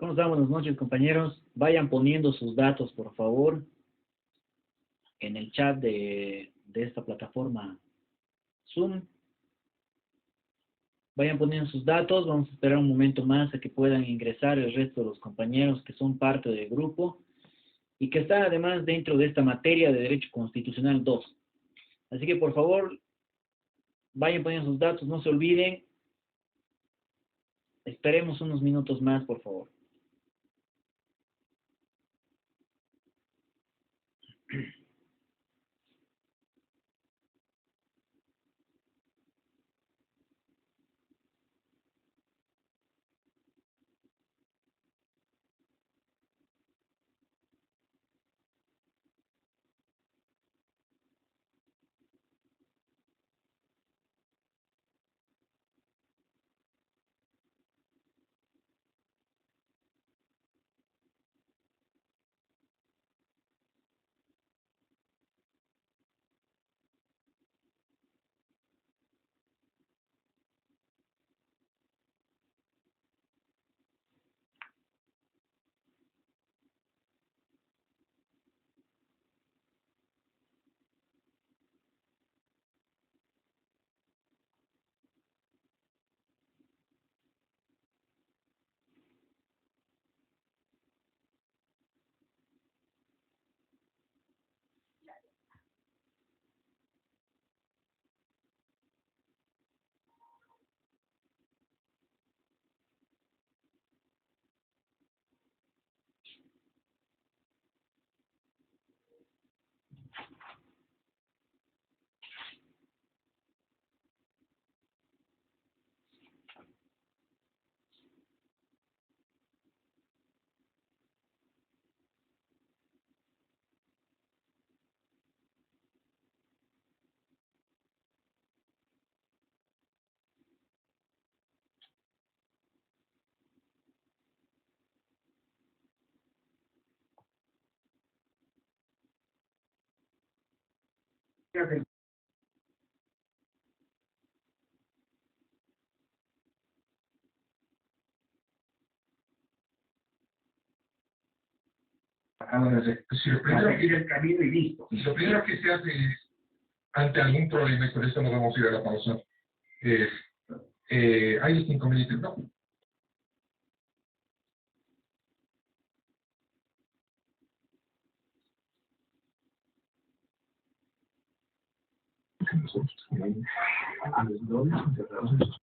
¿Cómo están? Buenas noches, compañeros. Vayan poniendo sus datos, por favor, en el chat de esta plataforma Zoom. Vayan poniendo sus datos. Vamos a esperar un momento más a que puedan ingresar el resto de los compañeros que son parte del grupo y que están además dentro de esta materia de Derecho Constitucional 2. Así que, por favor, vayan poniendo sus datos. No se olviden. Esperemos unos minutos más, por favor. Si lo primero que ir el camino y listo. Lo primero que se hace es, ante algún problema, y por eso nos vamos a ir a la pausa, es, hay este inconveniente, ¿no? A los novios encerrados en sus...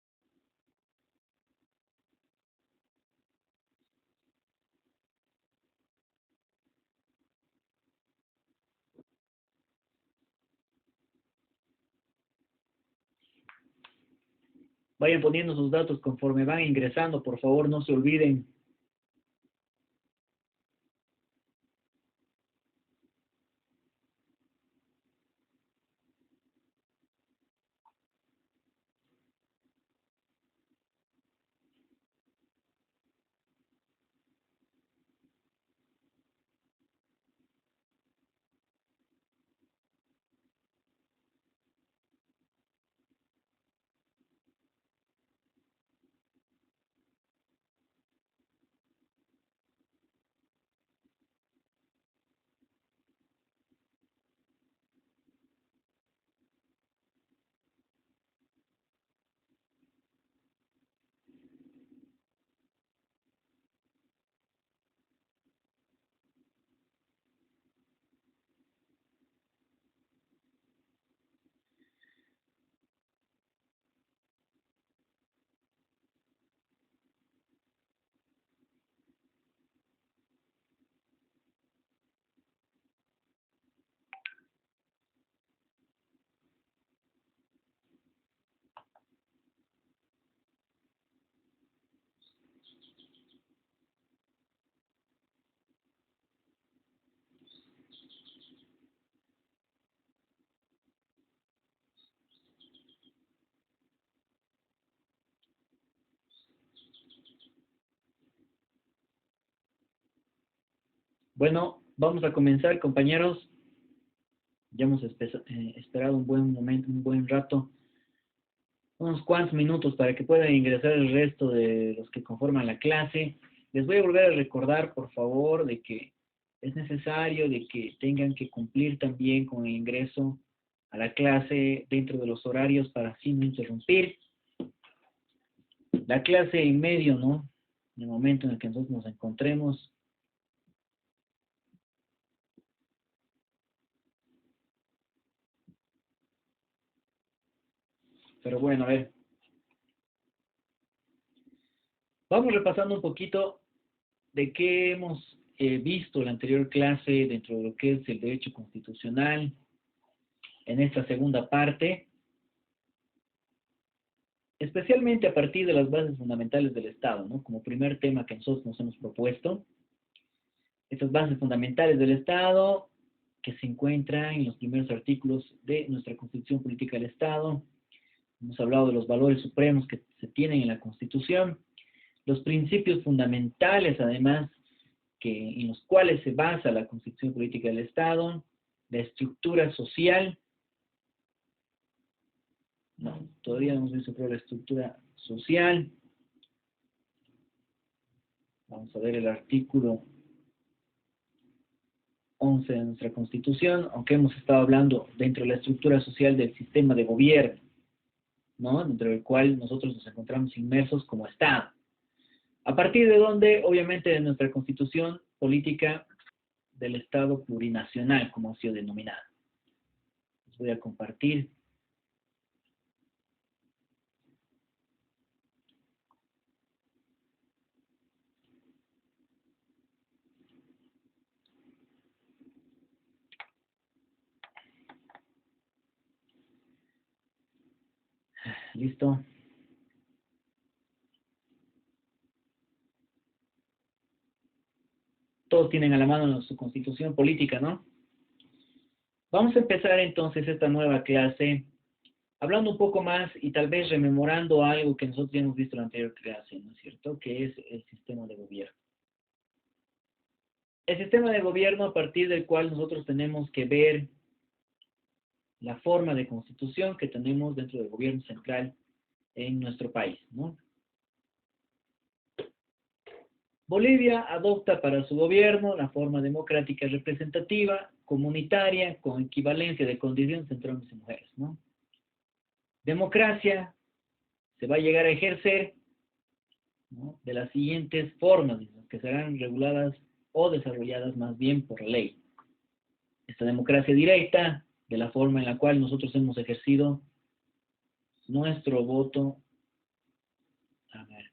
Vayan poniendo sus datos conforme van ingresando, por favor, no se olviden. Bueno, vamos a comenzar, compañeros. Ya hemos esperado un buen momento, un buen rato, unos cuantos minutos para que puedan ingresar el resto de los que conforman la clase. Les voy a volver a recordar, por favor, de que es necesario de que tengan que cumplir también con el ingreso a la clase dentro de los horarios para así no interrumpir la clase en medio, ¿no? En el momento en el que nosotros nos encontremos. Pero bueno, a ver. Vamos repasando un poquito de qué hemos visto en la anterior clase dentro de lo que es el derecho constitucional en esta segunda parte, especialmente a partir de las bases fundamentales del Estado, ¿no? Como primer tema que nosotros nos hemos propuesto. Estas bases fundamentales del Estado que se encuentran en los primeros artículos de nuestra Constitución Política del Estado. Hemos hablado de los valores supremos que se tienen en la Constitución, los principios fundamentales, además, en los cuales se basa la Constitución Política del Estado, la estructura social. No, todavía no hemos visto la estructura social. Vamos a ver el artículo 11 de nuestra Constitución, aunque hemos estado hablando dentro de la estructura social del sistema de gobierno, ¿no? Dentro del cual nosotros nos encontramos inmersos como Estado. A partir de donde, obviamente, de nuestra Constitución Política del Estado Plurinacional, como ha sido denominada. Les voy a compartir. ¿Listo? Todos tienen a la mano su Constitución Política, ¿no? Vamos a empezar entonces esta nueva clase hablando un poco más y tal vez rememorando algo que nosotros ya hemos visto en la anterior clase, ¿no es cierto? Que es el sistema de gobierno. El sistema de gobierno a partir del cual nosotros tenemos que ver la forma de constitución que tenemos dentro del gobierno central en nuestro país, ¿no? Bolivia adopta para su gobierno la forma democrática representativa, comunitaria, con equivalencia de condiciones entre hombres y mujeres, ¿no? Democracia se va a llegar a ejercer, ¿no?, de las siguientes formas, que serán reguladas o desarrolladas más bien por ley. Esta democracia directa, de la forma en la cual nosotros hemos ejercido nuestro voto. A ver.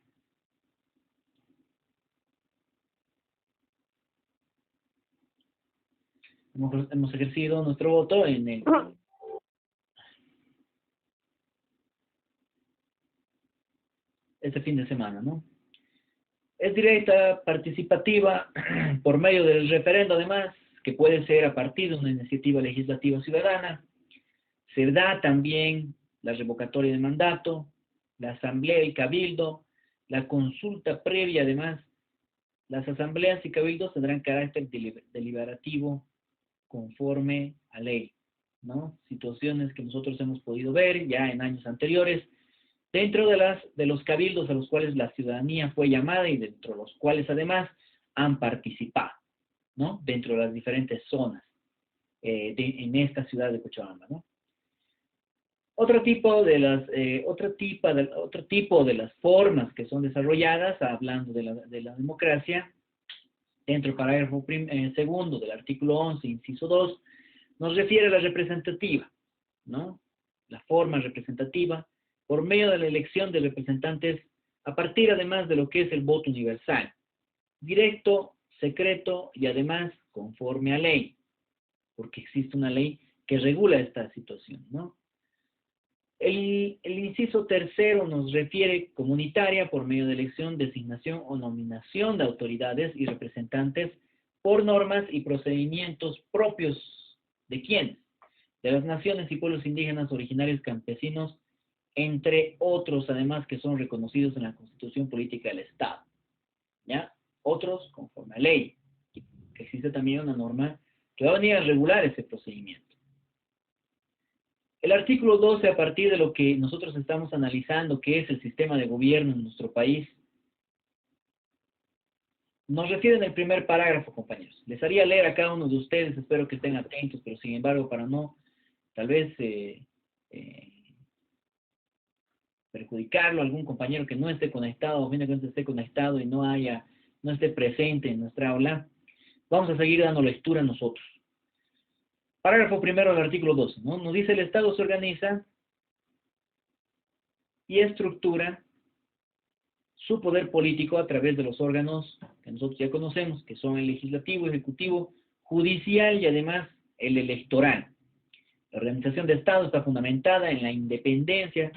Hemos ejercido nuestro voto en el... este fin de semana, ¿no? Es directa, participativa, por medio del referendo, además, que puede ser a partir de una iniciativa legislativa ciudadana. Se da también la revocatoria de mandato, la asamblea y cabildo, la consulta previa, además. Las asambleas y cabildos tendrán carácter deliberativo conforme a ley, ¿no? Situaciones que nosotros hemos podido ver ya en años anteriores, dentro de los cabildos a los cuales la ciudadanía fue llamada y dentro de los cuales además han participado, ¿no? Dentro de las diferentes zonas en esta ciudad de Cochabamba, ¿no? Otro tipo de las formas que son desarrolladas, hablando de la democracia, dentro del parágrafo segundo del artículo 11, inciso 2, nos refiere a la representativa, ¿no? La forma representativa, por medio de la elección de representantes, a partir además de lo que es el voto universal, directo, secreto y además conforme a ley, porque existe una ley que regula esta situación, ¿no? El inciso tercero nos refiere comunitaria por medio de elección, designación o nominación de autoridades y representantes por normas y procedimientos propios de ¿quiénes? De las naciones y pueblos indígenas, originarios, campesinos, entre otros, además, que son reconocidos en la Constitución Política del Estado, ¿ya? Otros conforme a ley, que existe también una norma que va a venir a regular ese procedimiento. El artículo 12, a partir de lo que nosotros estamos analizando, que es el sistema de gobierno en nuestro país, nos refiere en el primer parágrafo, compañeros. Les haría leer a cada uno de ustedes, espero que estén atentos, pero sin embargo, para no, tal vez, perjudicarlo a algún compañero que no esté conectado, o bien que esté conectado y no esté presente en nuestra aula, vamos a seguir dando lectura nosotros. Parágrafo primero del artículo 12, ¿no? Nos dice: el Estado se organiza y estructura su poder político a través de los órganos que nosotros ya conocemos, que son el legislativo, ejecutivo, judicial y además el electoral. La organización de Estado está fundamentada en la independencia,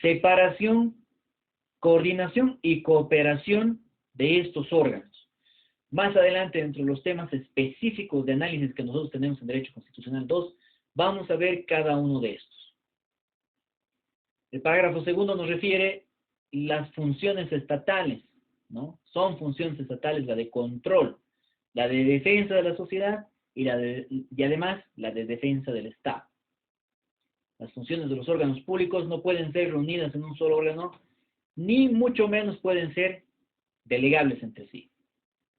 separación, coordinación y cooperación de estos órganos. Más adelante, dentro de los temas específicos de análisis que nosotros tenemos en Derecho Constitucional 2, vamos a ver cada uno de estos. El parágrafo segundo nos refiere las funciones estatales, ¿no? Son funciones estatales la de control, la de defensa de la sociedad y además la de defensa del Estado. Las funciones de los órganos públicos no pueden ser reunidas en un solo órgano, ni mucho menos pueden ser delegables entre sí,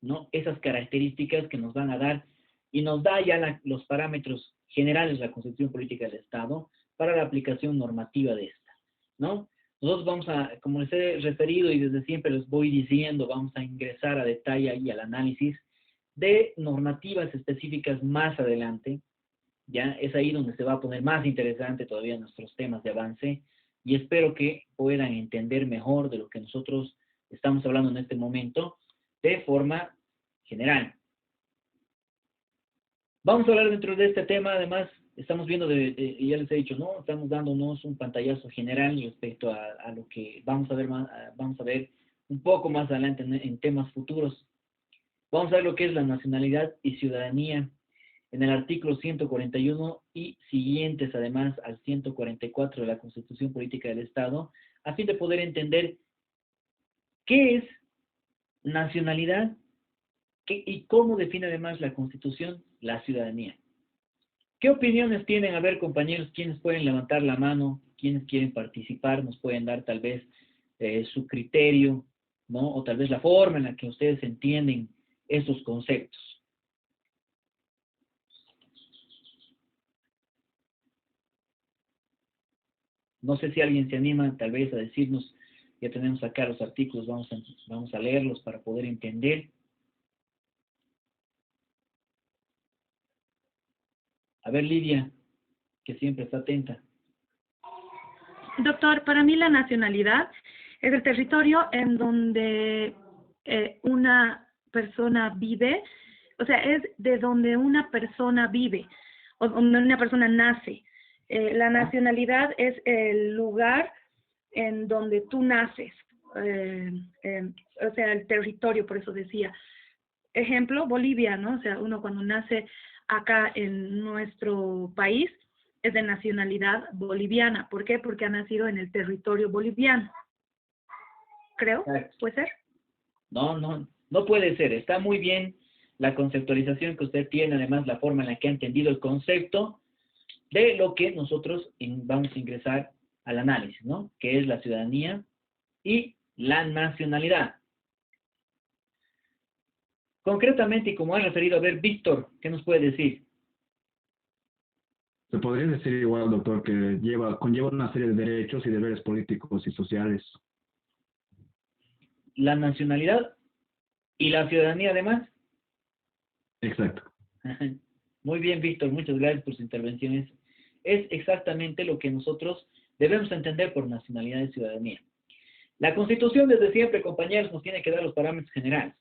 ¿no? Esas características que nos van a dar y nos da ya los parámetros generales de la Constitución Política del Estado para la aplicación normativa de esta, ¿no? Nosotros vamos a, como les he referido y desde siempre les voy diciendo, vamos a ingresar a detalle y al análisis de normativas específicas más adelante. Ya es ahí donde se va a poner más interesante todavía nuestros temas de avance y espero que puedan entender mejor de lo que nosotros estamos hablando en este momento de forma general. Vamos a hablar dentro de este tema, además, estamos viendo, ya les he dicho, ¿no? Estamos dándonos un pantallazo general respecto a lo que vamos a ver vamos a ver un poco más adelante en temas futuros. Vamos a ver lo que es la nacionalidad y ciudadanía en el artículo 141 y siguientes, además, al 144 de la Constitución Política del Estado, a fin de poder entender qué es nacionalidad y cómo define además la Constitución la ciudadanía. ¿Qué opiniones tienen? A ver, compañeros, ¿quiénes pueden levantar la mano? ¿Quiénes quieren participar? Nos pueden dar tal vez su criterio, ¿no? O tal vez la forma en la que ustedes entienden esos conceptos. No sé si alguien se anima tal vez a decirnos, ya tenemos acá los artículos, vamos a leerlos para poder entender. A ver, Lidia, que siempre está atenta. Doctor, para mí la nacionalidad es el territorio en donde una persona vive, o sea, es de donde una persona vive, o donde una persona nace. La nacionalidad es el lugar en donde tú naces, o sea, el territorio, por eso decía. Ejemplo, Bolivia, ¿no? O sea, uno cuando nace acá en nuestro país es de nacionalidad boliviana. ¿Por qué? Porque ha nacido en el territorio boliviano. Creo, ¿puede ser? No puede ser. Está muy bien la conceptualización que usted tiene, además la forma en la que ha entendido el concepto de lo que nosotros vamos a ingresar al análisis, ¿no? Que es la ciudadanía y la nacionalidad. Concretamente, y como ha referido, a ver, Víctor, ¿qué nos puede decir? Se podría decir igual, doctor, que conlleva una serie de derechos y deberes políticos y sociales. La nacionalidad y la ciudadanía, además. Exacto. Muy bien, Víctor, muchas gracias por sus intervenciones. Es exactamente lo que nosotros debemos entender por nacionalidad y ciudadanía. La Constitución, desde siempre, compañeros, nos tiene que dar los parámetros generales,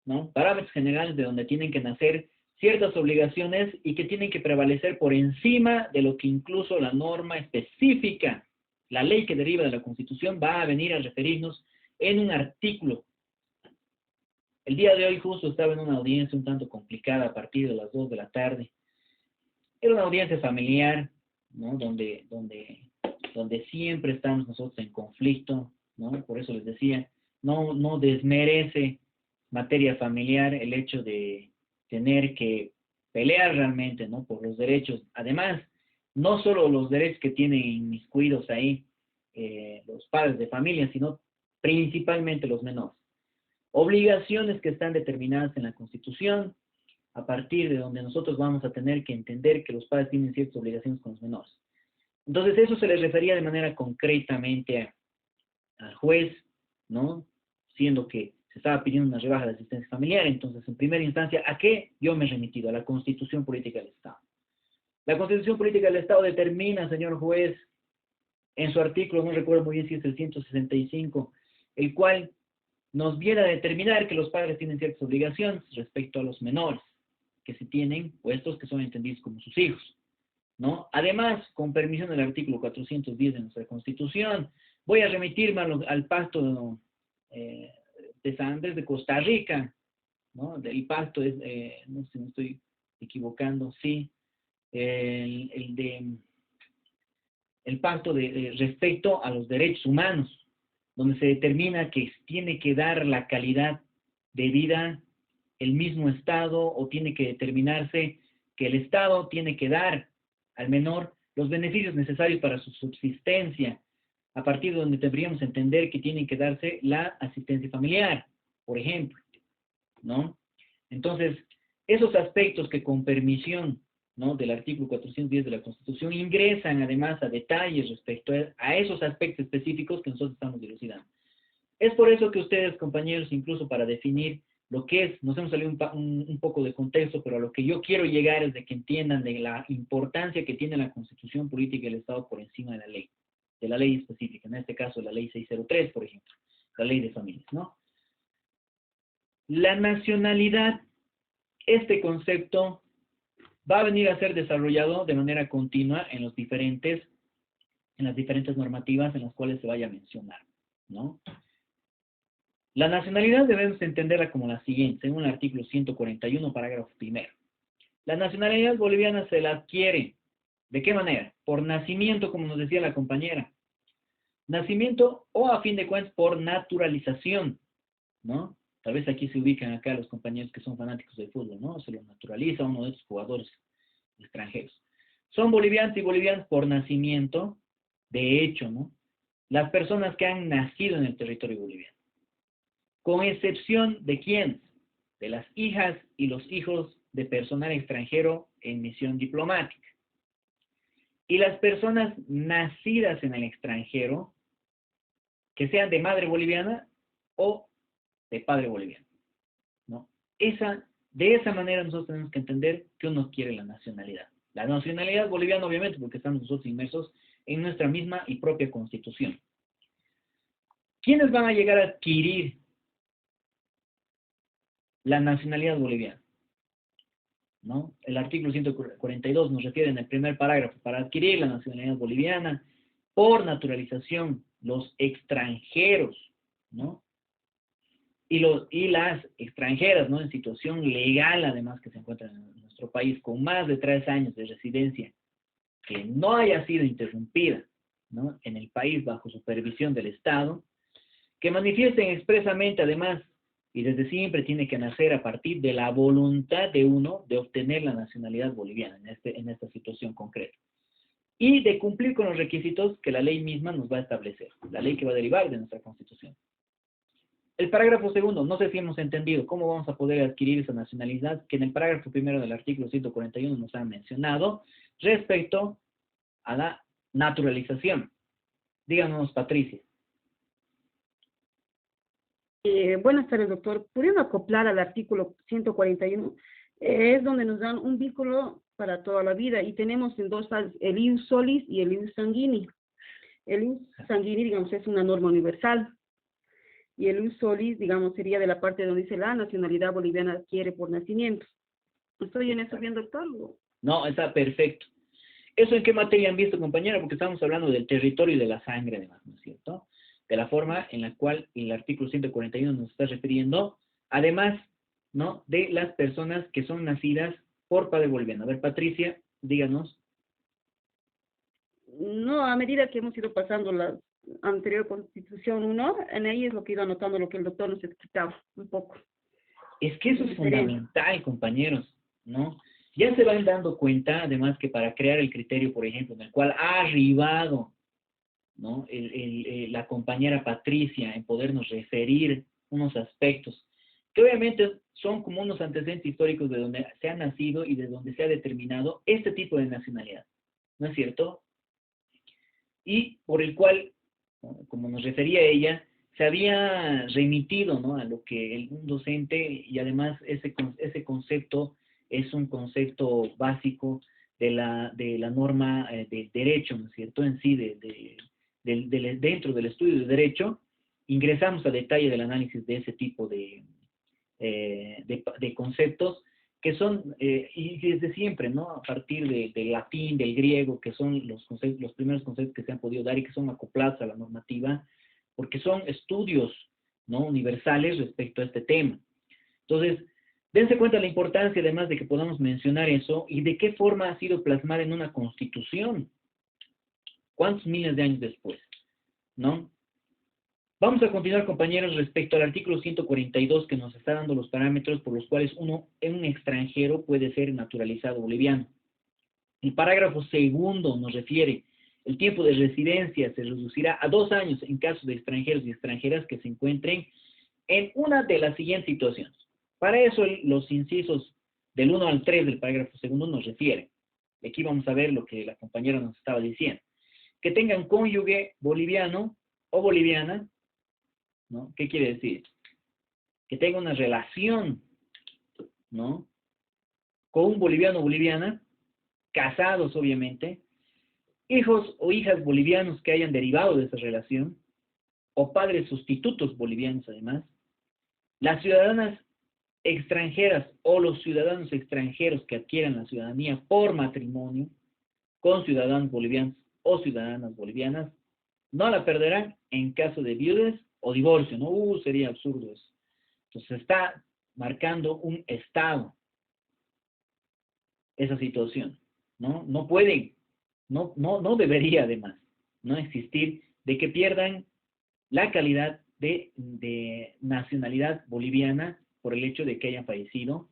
¿no? Parámetros generales de donde tienen que nacer ciertas obligaciones y que tienen que prevalecer por encima de lo que incluso la norma específica, la ley que deriva de la Constitución, va a venir a referirnos en un artículo. El día de hoy justo estaba en una audiencia un tanto complicada a partir de las 2 de la tarde. Era una audiencia familiar, ¿no? Donde siempre estamos nosotros en conflicto, ¿no? Por eso les decía, no desmerece materia familiar el hecho de tener que pelear realmente, ¿no? Por los derechos. Además, no solo los derechos que tienen inmiscuidos ahí los padres de familia, sino principalmente los menores. obligaciones que están determinadas en la Constitución, a partir de donde nosotros vamos a tener que entender que los padres tienen ciertas obligaciones con los menores. Entonces, eso se les refería de manera concretamente al juez, ¿no? Siendo que se estaba pidiendo una rebaja de asistencia familiar. Entonces, en primera instancia, ¿a qué yo me he remitido? A la Constitución Política del Estado. La Constitución Política del Estado determina, señor juez, en su artículo, no recuerdo muy bien si es el 165, el cual nos viene a determinar que los padres tienen ciertas obligaciones respecto a los menores, que se tienen, o estos que son entendidos como sus hijos, ¿no? Además, con permisión del artículo 410 de nuestra Constitución, voy a remitirme al pacto de San Andrés de Costa Rica, ¿no? El pacto es, no sé si me estoy equivocando, sí, el pacto de respecto a los derechos humanos, donde se determina que tiene que dar la calidad de vida el mismo Estado, o tiene que determinarse que el Estado tiene que dar al menor los beneficios necesarios para su subsistencia, a partir de donde deberíamos entender que tiene que darse la asistencia familiar, por ejemplo, ¿no? Entonces, esos aspectos que con permisión, ¿no?, del artículo 410 de la Constitución ingresan además a detalles respecto a esos aspectos específicos que nosotros estamos dilucidando. Es por eso que ustedes, compañeros, incluso para definir lo que es, nos hemos salido un poco de contexto, pero a lo que yo quiero llegar es de que entiendan de la importancia que tiene la Constitución Política del Estado por encima de la ley específica, en este caso la ley 603, por ejemplo, la ley de familias, ¿no? La nacionalidad, este concepto va a venir a ser desarrollado de manera continua en las diferentes normativas en las cuales se vaya a mencionar, ¿no? La nacionalidad debemos entenderla como la siguiente, según el artículo 141, parágrafo primero. La nacionalidad boliviana se la adquiere, ¿de qué manera? Por nacimiento, como nos decía la compañera. Nacimiento o, a fin de cuentas, por naturalización, ¿no? Tal vez aquí se ubican acá los compañeros que son fanáticos del fútbol, ¿no? Se lo naturaliza uno de esos jugadores extranjeros. Son bolivianos y bolivianas por nacimiento, de hecho, ¿no? Las personas que han nacido en el territorio boliviano. Con excepción de quién, de las hijas y los hijos de personal extranjero en misión diplomática. Y las personas nacidas en el extranjero, que sean de madre boliviana o de padre boliviano, ¿no? De esa manera nosotros tenemos que entender que uno quiere la nacionalidad. La nacionalidad boliviana, obviamente, porque estamos nosotros inmersos en nuestra misma y propia Constitución. ¿Quiénes van a llegar a adquirir la nacionalidad boliviana? ¿No? El artículo 142 nos refiere en el primer parágrafo, para adquirir la nacionalidad boliviana, por naturalización, los extranjeros, ¿no? Y las extranjeras, ¿no?, en situación legal, además, que se encuentran en nuestro país, con más de 3 años de residencia, que no haya sido interrumpida, ¿no?, en el país bajo supervisión del Estado, que manifiesten expresamente, además, y desde siempre tiene que nacer a partir de la voluntad de uno de obtener la nacionalidad boliviana en esta situación concreta. Y de cumplir con los requisitos que la ley misma nos va a establecer, la ley que va a derivar de nuestra Constitución. El parágrafo segundo, no sé si hemos entendido cómo vamos a poder adquirir esa nacionalidad, que en el parágrafo primero del artículo 141 nos han mencionado, respecto a la naturalización. Díganos, Patricia. Buenas tardes, doctor. Pudiendo acoplar al artículo 141, es donde nos dan un vínculo para toda la vida, y tenemos en dos fases, el ius solis y el ius sanguini. El ius sanguini, digamos, es una norma universal, y el ius solis, digamos, sería de la parte donde dice la nacionalidad boliviana adquiere por nacimiento. ¿Estoy en eso bien, doctor? No, está perfecto. ¿Eso en qué materia han visto, compañera? Porque estamos hablando del territorio y de la sangre, además, ¿no es cierto? De la forma en la cual el artículo 141 nos está refiriendo, además, ¿no?, de las personas que son nacidas por padre boliviano. A ver, Patricia, díganos. No, a medida que hemos ido pasando la anterior Constitución 1, en ahí es lo que iba anotando lo que el doctor nos explicaba un poco. Es que eso es fundamental, compañeros, ¿no? Ya se van dando cuenta, además, que para crear el criterio, por ejemplo, en el cual ha arribado, ¿no?, la compañera Patricia en podernos referir unos aspectos que obviamente son como unos antecedentes históricos de donde se ha nacido y de donde se ha determinado este tipo de nacionalidad, ¿no es cierto? Y por el cual, ¿no?, como nos refería ella, se había remitido, ¿no?, a lo que un docente, y además ese concepto es un concepto básico de la norma del derecho, ¿no es cierto?, en sí, dentro del estudio de derecho, ingresamos a detalle del análisis de ese tipo de conceptos que son, y desde siempre, ¿no?, a partir del latín, del griego, que son los primeros conceptos que se han podido dar y que son acoplados a la normativa, porque son estudios, ¿no?, universales respecto a este tema. Entonces, dense cuenta de la importancia, además, de que podamos mencionar eso y de qué forma ha sido plasmada en una constitución. ¿Cuántos miles de años después? ¿No? Vamos a continuar, compañeros, respecto al artículo 142 que nos está dando los parámetros por los cuales un extranjero puede ser naturalizado boliviano. El parágrafo segundo nos refiere: el tiempo de residencia se reducirá a 2 años en caso de extranjeros y extranjeras que se encuentren en una de las siguientes situaciones. Para eso los incisos del 1 al 3 del parágrafo segundo nos refieren. Y aquí vamos a ver lo que la compañera nos estaba diciendo. Que tengan cónyuge boliviano o boliviana, ¿no? ¿Qué quiere decir? Que tenga una relación, ¿no?, con un boliviano o boliviana, casados obviamente, hijos o hijas bolivianos que hayan derivado de esa relación, o padres sustitutos bolivianos además, las ciudadanas extranjeras o los ciudadanos extranjeros que adquieran la ciudadanía por matrimonio con ciudadanos bolivianos o ciudadanas bolivianas, no la perderán en caso de viudes o divorcio, ¿no? Sería absurdo eso. Entonces está marcando un estado esa situación, ¿no? No pueden, no debería además, no existir de que pierdan la calidad de nacionalidad boliviana por el hecho de que hayan fallecido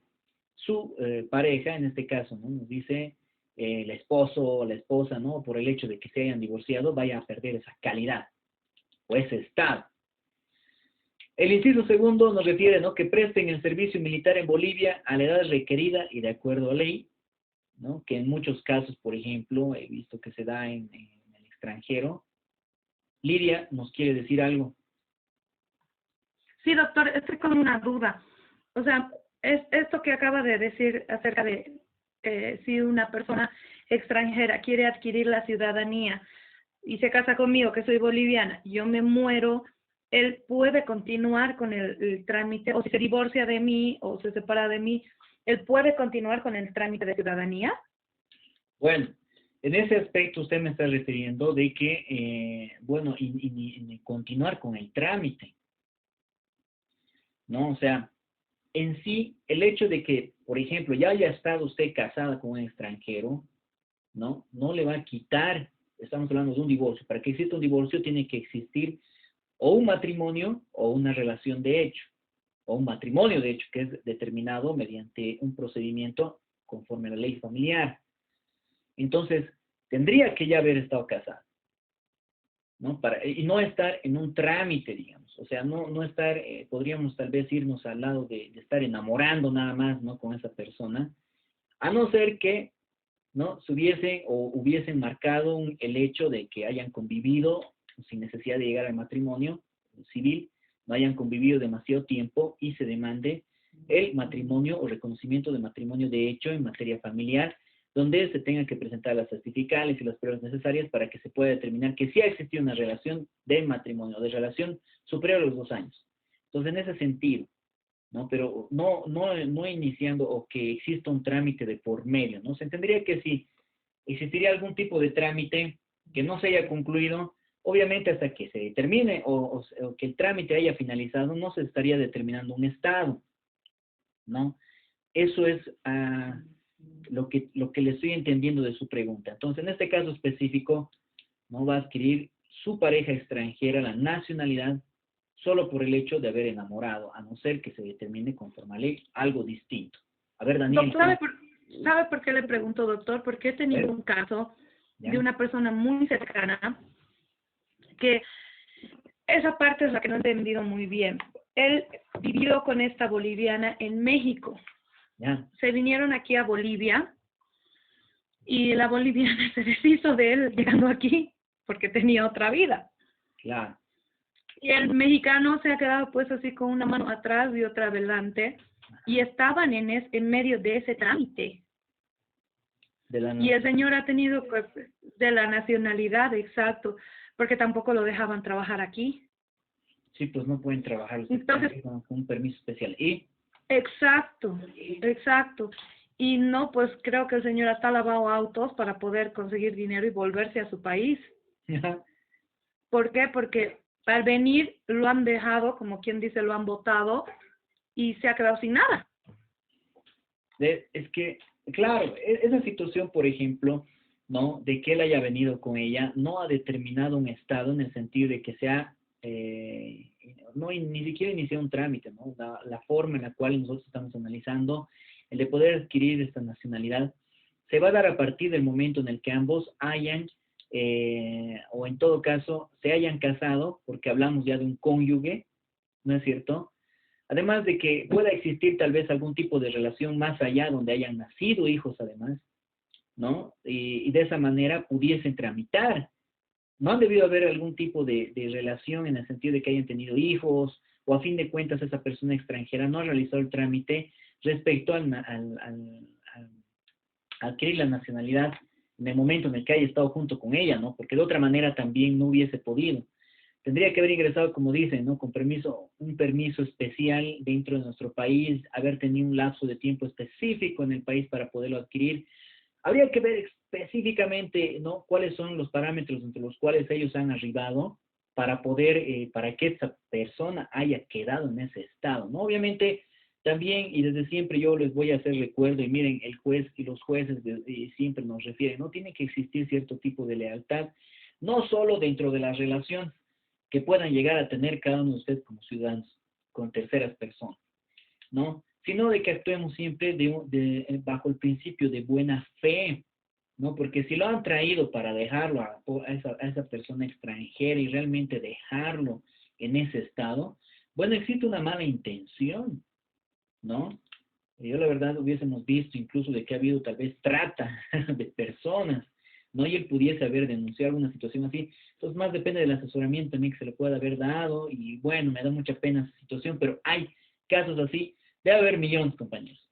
su pareja, en este caso, ¿no?, nos dice el esposo o la esposa, ¿no?, por el hecho de que se hayan divorciado, vaya a perder esa calidad o ese estado. El inciso segundo nos refiere, ¿no?, que presten el servicio militar en Bolivia a la edad requerida y de acuerdo a ley, ¿no?, que en muchos casos, por ejemplo, he visto que se da en el extranjero. Lidia nos quiere decir algo. Sí, doctor, estoy con una duda. O sea, es esto que acaba de decir acerca de si una persona extranjera quiere adquirir la ciudadanía y se casa conmigo, que soy boliviana, y yo me muero, él puede continuar con el trámite, o si se divorcia de mí o se separa de mí, él puede continuar con el trámite de ciudadanía. Bueno, en ese aspecto usted me está refiriendo de que, bueno, y continuar con el trámite, ¿no? O sea, en sí, el hecho de que, por ejemplo, ya haya estado usted casada con un extranjero, ¿no?, no le va a quitar, estamos hablando de un divorcio. Para que exista un divorcio tiene que existir o un matrimonio o una relación de hecho, o un matrimonio de hecho, que es determinado mediante un procedimiento conforme a la ley familiar. Entonces, tendría que ya haber estado casada, ¿no? Y no estar en un trámite, digamos. O sea, no estar, podríamos tal vez irnos al lado de estar enamorando nada más, ¿no?, con esa persona, a no ser que, ¿no?, se hubiesen marcado el hecho de que hayan convivido sin necesidad de llegar al matrimonio civil, no hayan convivido demasiado tiempo y se demande el matrimonio o reconocimiento de matrimonio de hecho en materia familiar, donde se tengan que presentar las certificales y las pruebas necesarias para que se pueda determinar que sí ha existido una relación de matrimonio, de relación superior a los 2 años. Entonces, en ese sentido, ¿no? Pero no iniciando o que exista un trámite de por medio, ¿no? Se entendería que si existiría algún tipo de trámite que no se haya concluido, obviamente hasta que se determine o que el trámite haya finalizado, no se estaría determinando un estado, ¿no? Eso es lo que le estoy entendiendo de su pregunta. Entonces, en este caso específico, no va a adquirir su pareja extranjera la nacionalidad solo por el hecho de haber enamorado, a no ser que se determine conforme a ley algo distinto. A ver, Daniel. Doctor, ¿sabe por qué le pregunto, doctor? Porque he tenido un caso de una persona muy cercana que esa parte es la que no he entendido muy bien. él vivió con esta boliviana en México. Ya, Se vinieron aquí a Bolivia y la boliviana se deshizo de él llegando aquí porque tenía otra vida. claro. Y el mexicano se ha quedado pues así con una mano atrás y otra adelante y estaban en medio de ese trámite. De la Y el señor ha tenido pues, de la nacionalidad, exacto, porque tampoco lo dejaban trabajar aquí. Sí, pues no pueden trabajar los Entonces, extranjeros con un permiso especial. Y, exacto, exacto. Y no, pues creo que el señor hasta lavado autos para poder conseguir dinero y volverse a su país. ¿Por qué? Porque al venir lo han dejado, como quien dice, lo han votado y se ha quedado sin nada. es que, claro, esa situación, por ejemplo, ¿no? De que él haya venido con ella, no ha determinado un estado en el sentido de que sea, no, ni siquiera iniciado un trámite, ¿no? La forma en la cual nosotros estamos analizando el de poder adquirir esta nacionalidad se va a dar a partir del momento en el que ambos hayan, o en todo caso, se hayan casado, porque hablamos ya de un cónyuge, ¿no es cierto? Además de que pueda existir tal vez algún tipo de relación más allá donde hayan nacido hijos además, ¿no? Y de esa manera pudiesen tramitar. No han debido haber algún tipo de relación en el sentido de que hayan tenido hijos o a fin de cuentas esa persona extranjera no ha realizado el trámite respecto a adquirir la nacionalidad en el momento en el que haya estado junto con ella, ¿no? Porque de otra manera también no hubiese podido. Tendría que haber ingresado, como dicen, ¿no? Con permiso, un permiso especial dentro de nuestro país, haber tenido un lapso de tiempo específico en el país para poderlo adquirir. Habría que ver específicamente, ¿no? Cuáles son los parámetros entre los cuales ellos han arribado para poder, para que esta persona haya quedado en ese estado, ¿no? Obviamente, también, y desde siempre yo les voy a hacer recuerdo, y miren, el juez y los jueces siempre nos refieren, no tiene que existir cierto tipo de lealtad, no solo dentro de la relación que puedan llegar a tener cada uno de ustedes como ciudadanos con terceras personas, ¿no? Sino de que actuemos siempre bajo el principio de buena fe, ¿no? Porque si lo han traído para dejarlo a esa persona extranjera y realmente dejarlo en ese estado, bueno, existe una mala intención, ¿no? Yo la verdad hubiésemos visto incluso de que ha habido tal vez trata de personas, ¿no? Y él pudiese haber denunciado una situación así. Entonces más depende del asesoramiento también que se le pueda haber dado y bueno, me da mucha pena esa situación, pero hay casos así, debe haber millones, compañeros.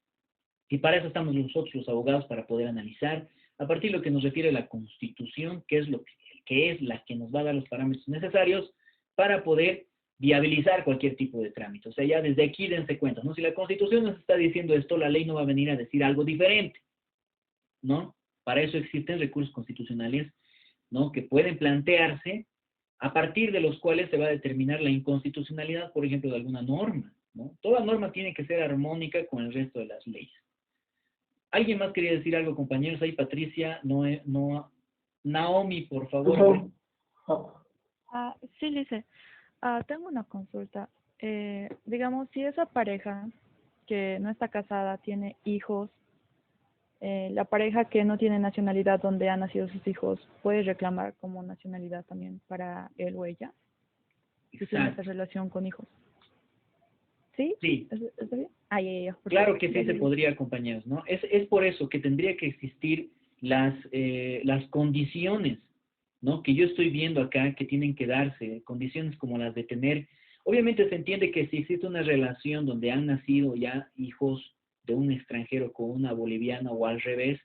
Y para eso estamos nosotros los abogados, para poder analizar a partir de lo que nos refiere a la Constitución, que es la que nos va a dar los parámetros necesarios para poder viabilizar cualquier tipo de trámite. O sea, ya desde aquí dense cuenta, ¿no? Si la Constitución nos está diciendo esto, la ley no va a venir a decir algo diferente, ¿no? Para eso existen recursos constitucionales, ¿no? Que pueden plantearse a partir de los cuales se va a determinar la inconstitucionalidad, por ejemplo, de alguna norma, ¿no? Toda norma tiene que ser armónica con el resto de las leyes. ¿Alguien más quería decir algo, compañeros? Ahí Patricia, no, Naomi, por favor. Sí, Lice. Tengo una consulta. Digamos, si esa pareja que no está casada tiene hijos, la pareja que no tiene nacionalidad donde han nacido sus hijos, ¿puede reclamar como nacionalidad también para él o ella? Si tiene esa relación con hijos. ¿Sí? Sí. ¿Está bien? Ya. Claro que sí se podría, compañeros, ¿no? Es por eso que tendría que existir las condiciones, ¿no? Que yo estoy viendo acá que tienen que darse, condiciones como las de tener. Obviamente se entiende que si existe una relación donde han nacido ya hijos de un extranjero con una boliviana o al revés,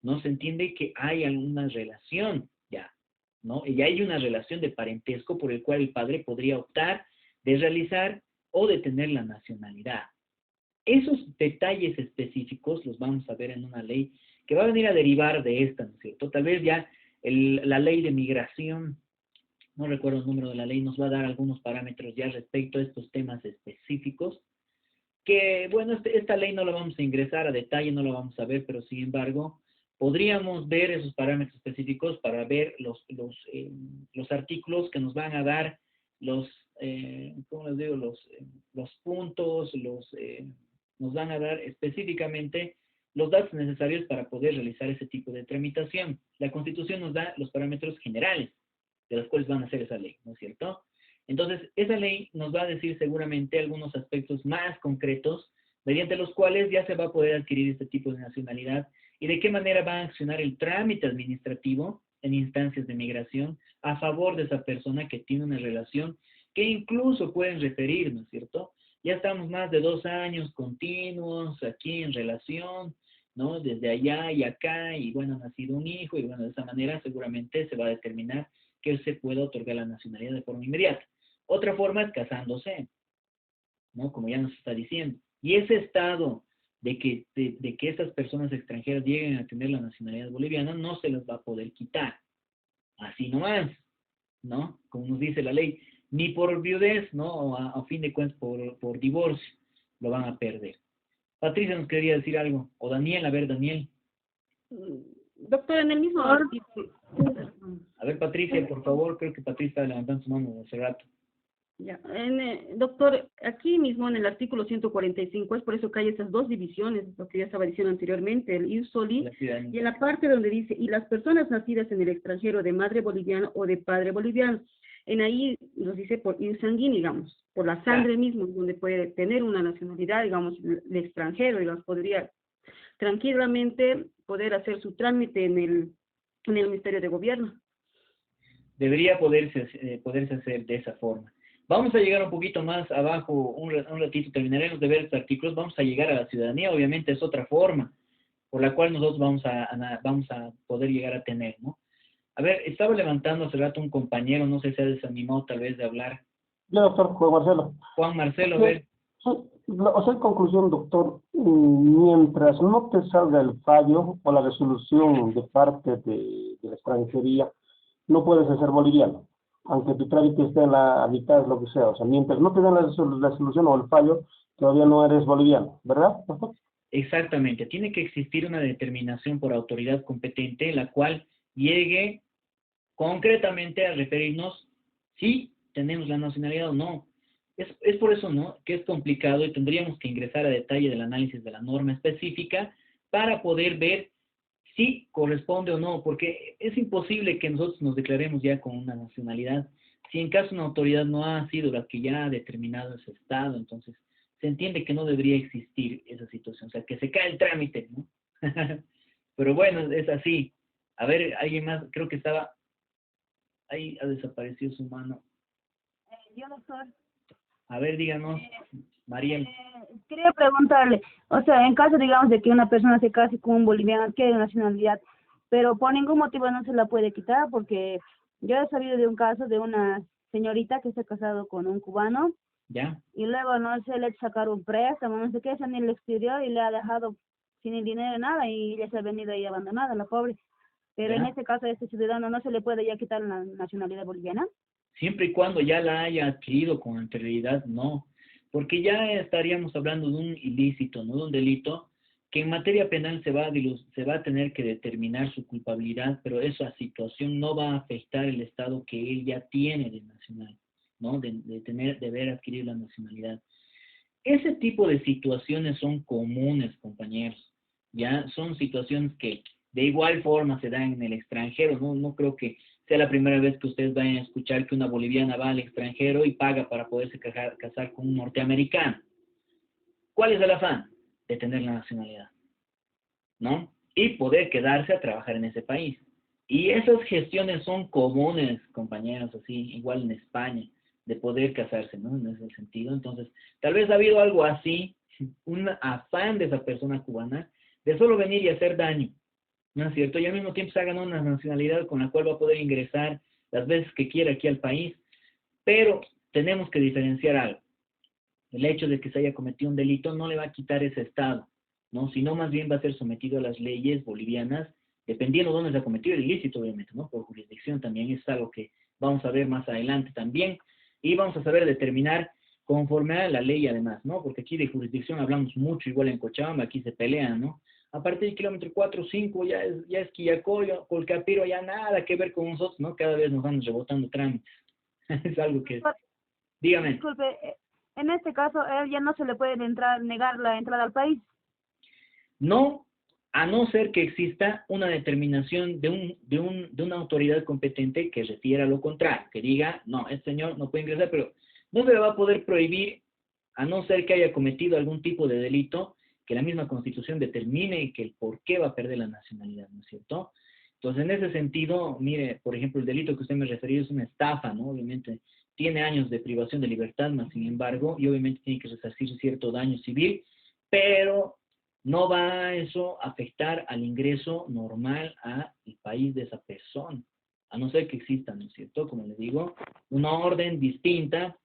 ¿no? Se entiende que hay alguna relación ya, ¿no? Y hay una relación de parentesco por el cual el padre podría optar de realizar o de tener la nacionalidad. Esos detalles específicos los vamos a ver en una ley que va a venir a derivar de esta, ¿no es cierto? Tal vez ya la ley de migración, no recuerdo el número de la ley, nos va a dar algunos parámetros ya respecto a estos temas específicos, que, bueno, esta ley no la vamos a ingresar a detalle, no la vamos a ver, pero sin embargo, podríamos ver esos parámetros específicos para ver los artículos que nos van a dar ¿cómo les digo? Los puntos, nos van a dar específicamente los datos necesarios para poder realizar ese tipo de tramitación. La Constitución nos da los parámetros generales de los cuales van a hacer esa ley, ¿no es cierto? Entonces, esa ley nos va a decir seguramente algunos aspectos más concretos, mediante los cuales ya se va a poder adquirir este tipo de nacionalidad y de qué manera va a accionar el trámite administrativo en instancias de migración a favor de esa persona que tiene una relación que incluso pueden referir, ¿no es cierto? Ya estamos más de 2 años continuos aquí en relación, ¿no? Desde allá y acá, y bueno, ha nacido un hijo, y bueno, de esa manera seguramente se va a determinar que se pueda otorgar la nacionalidad de forma inmediata. Otra forma es casándose, ¿no? Como ya nos está diciendo. Y ese estado de que estas personas extranjeras lleguen a tener la nacionalidad boliviana no se las va a poder quitar. Así nomás, ¿no? Como nos dice la ley, ni por viudez, ¿no? O a fin de cuentas por divorcio, lo van a perder. Patricia nos quería decir algo. O Daniel, a ver, Daniel. Doctor, en el mismo artículo. A ver, Patricia, por favor, creo que Patricia está levantando su mano hace rato. Ya, doctor, aquí mismo en el artículo 145, es por eso que hay esas dos divisiones, lo que ya estaba diciendo anteriormente, el ius soli, y en la parte donde dice, y las personas nacidas en el extranjero de madre boliviana o de padre boliviano, en ahí nos dice por ius sanguíneo, digamos, por la sangre mismo, donde puede tener una nacionalidad, digamos, de extranjero, digamos, podría tranquilamente poder hacer su trámite en el Ministerio de Gobierno. Debería poderse hacer de esa forma. Vamos a llegar un poquito más abajo, un ratito, terminaremos de ver estos artículos, vamos a llegar a la ciudadanía, obviamente es otra forma por la cual nosotros vamos a poder llegar a tener, ¿no? A ver, estaba levantando hace rato un compañero, no sé si ha desanimado tal vez de hablar. Ya, doctor Juan Marcelo. Juan Marcelo, a ver. Sí, o sea, en conclusión, doctor, mientras no te salga el fallo o la resolución de parte de la extranjería, no puedes ser boliviano, aunque tu trámite esté en la mitad, lo que sea. O sea, mientras no te den la solución o el fallo, todavía no eres boliviano, ¿verdad, doctor? Exactamente. Tiene que existir una determinación por autoridad competente, la cual llegue concretamente a referirnos si tenemos la nacionalidad o no. Es por eso, ¿no?, que es complicado y tendríamos que ingresar a detalle del análisis de la norma específica para poder ver si corresponde o no, porque es imposible que nosotros nos declaremos ya con una nacionalidad si en caso una autoridad no ha sido la que ya ha determinado ese estado. Entonces se entiende que no debería existir esa situación, o sea, que se cae el trámite, ¿no? Pero bueno, es así. A ver, alguien más, creo que estaba, ahí ha desaparecido su mano. Yo, doctor. A ver, díganos, Mariel. Quería preguntarle, o sea, en caso, digamos, de que una persona se case con un boliviano, que de nacionalidad, pero por ningún motivo no se la puede quitar, porque yo he sabido de un caso de una señorita que se ha casado con un cubano, ¿Ya? y luego no se le sacar un préstamo, no sé qué, en el exterior, y le ha dejado sin el dinero nada, y ella se ha venido ahí abandonada, la pobre. Pero ¿Ya? en este caso, a este ciudadano no se le puede ya quitar la nacionalidad boliviana. Siempre y cuando ya la haya adquirido con anterioridad, no. Porque ya estaríamos hablando de un ilícito, no de un delito, que en materia penal se va a tener que determinar su culpabilidad, pero esa situación no va a afectar el estado que él ya tiene de nacional, ¿no? De haber adquirido la nacionalidad. Ese tipo de situaciones son comunes, compañeros. Ya son situaciones que de igual forma se dan en el extranjero. No creo que sea la primera vez que ustedes vayan a escuchar que una boliviana va al extranjero y paga para poderse casar con un norteamericano. ¿Cuál es el afán? De tener la nacionalidad, ¿no? Y poder quedarse a trabajar en ese país. Y esas gestiones son comunes, compañeros, así, igual en España, de poder casarse, ¿no? En ese sentido. Entonces, tal vez ha habido algo así, un afán de esa persona cubana, de solo venir y hacer daño, ¿no es cierto? Y al mismo tiempo se ha ganado una nacionalidad con la cual va a poder ingresar las veces que quiera aquí al país, pero tenemos que diferenciar algo. El hecho de que se haya cometido un delito no le va a quitar ese estado, ¿no? Sino más bien va a ser sometido a las leyes bolivianas, dependiendo de dónde se ha cometido el ilícito, obviamente, ¿no? Por jurisdicción también es algo que vamos a ver más adelante también, y vamos a saber determinar conforme a la ley además, ¿no? Porque aquí de jurisdicción hablamos mucho, igual en Cochabamba, aquí se pelean, ¿no? A partir del kilómetro 4 o 5 ya es Quillacollo, Colcapiro, ya nada que ver con nosotros, ¿no? Cada vez nos vamos rebotando trámites. Es algo que... Dígame. Disculpe, en este caso, a él ya no se le puede negar la entrada al país. No, a no ser que exista una determinación de una autoridad competente que refiera a lo contrario, que diga, no, este señor no puede ingresar, pero no se le va a poder prohibir a no ser que haya cometido algún tipo de delito que la misma Constitución determine que el por qué va a perder la nacionalidad, ¿no es cierto? Entonces, en ese sentido, mire, por ejemplo, el delito que usted me referió es una estafa, ¿no? Obviamente, tiene años de privación de libertad, más sin embargo, y obviamente tiene que resarcir cierto daño civil, pero no va eso a afectar al ingreso normal al país de esa persona, a no ser que exista, ¿no es cierto? Como le digo, una orden distinta,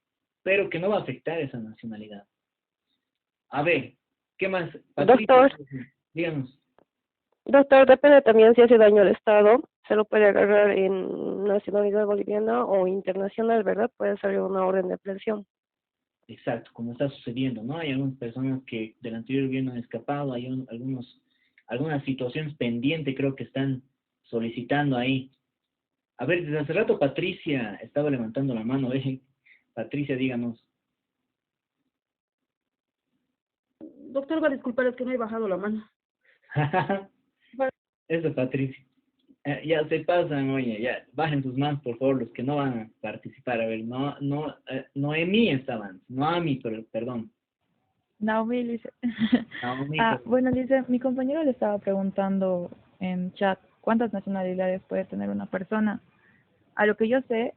pero que no va a afectar esa nacionalidad. A ver, ¿qué más? Patricia, Doctor, díganos. doctor, depende también si hace daño al Estado, se lo puede agarrar en nacionalidad boliviana o internacional, ¿verdad? Puede salir una orden de aprehensión. Exacto, como está sucediendo, ¿no? Hay algunas personas que del anterior gobierno han escapado, hay algunas situaciones pendientes, creo que están solicitando ahí. A ver, desde hace rato Patricia estaba levantando la mano, Patricia, díganos. Doctor, va a disculpar, es que no he bajado la mano. Eso es Patricia. Ya se pasan, oye, ya, bajen sus manos, por favor, los que no van a participar. A ver, Noemí estaban, Noami, perdón. Naomi dice. Naomi, Bueno, dice, mi compañero le estaba preguntando en chat cuántas nacionalidades puede tener una persona. A lo que yo sé,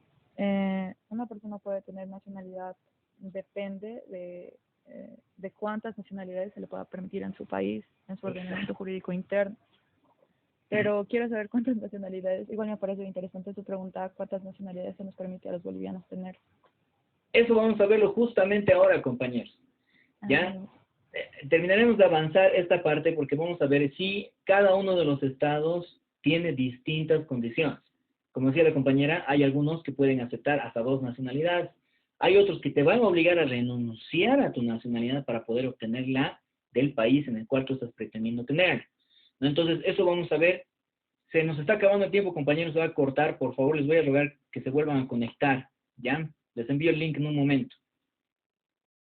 una persona puede tener nacionalidad, depende de cuántas nacionalidades se le pueda permitir en su país, en su ordenamiento jurídico interno. Pero quiero saber cuántas nacionalidades, igual me parece interesante su pregunta, cuántas nacionalidades se nos permite a los bolivianos tener. Eso vamos a verlo justamente ahora, compañeros. ¿Ya? Terminaremos de avanzar esta parte porque vamos a ver si cada uno de los estados tiene distintas condiciones. Como decía la compañera, hay algunos que pueden aceptar hasta 2 nacionalidades. Hay otros que te van a obligar a renunciar a tu nacionalidad para poder obtenerla del país en el cual tú estás pretendiendo tenerla, ¿no? Entonces, eso vamos a ver. Se nos está acabando el tiempo, compañeros, se va a cortar. Por favor, les voy a rogar que se vuelvan a conectar, ¿ya? Les envío el link en un momento.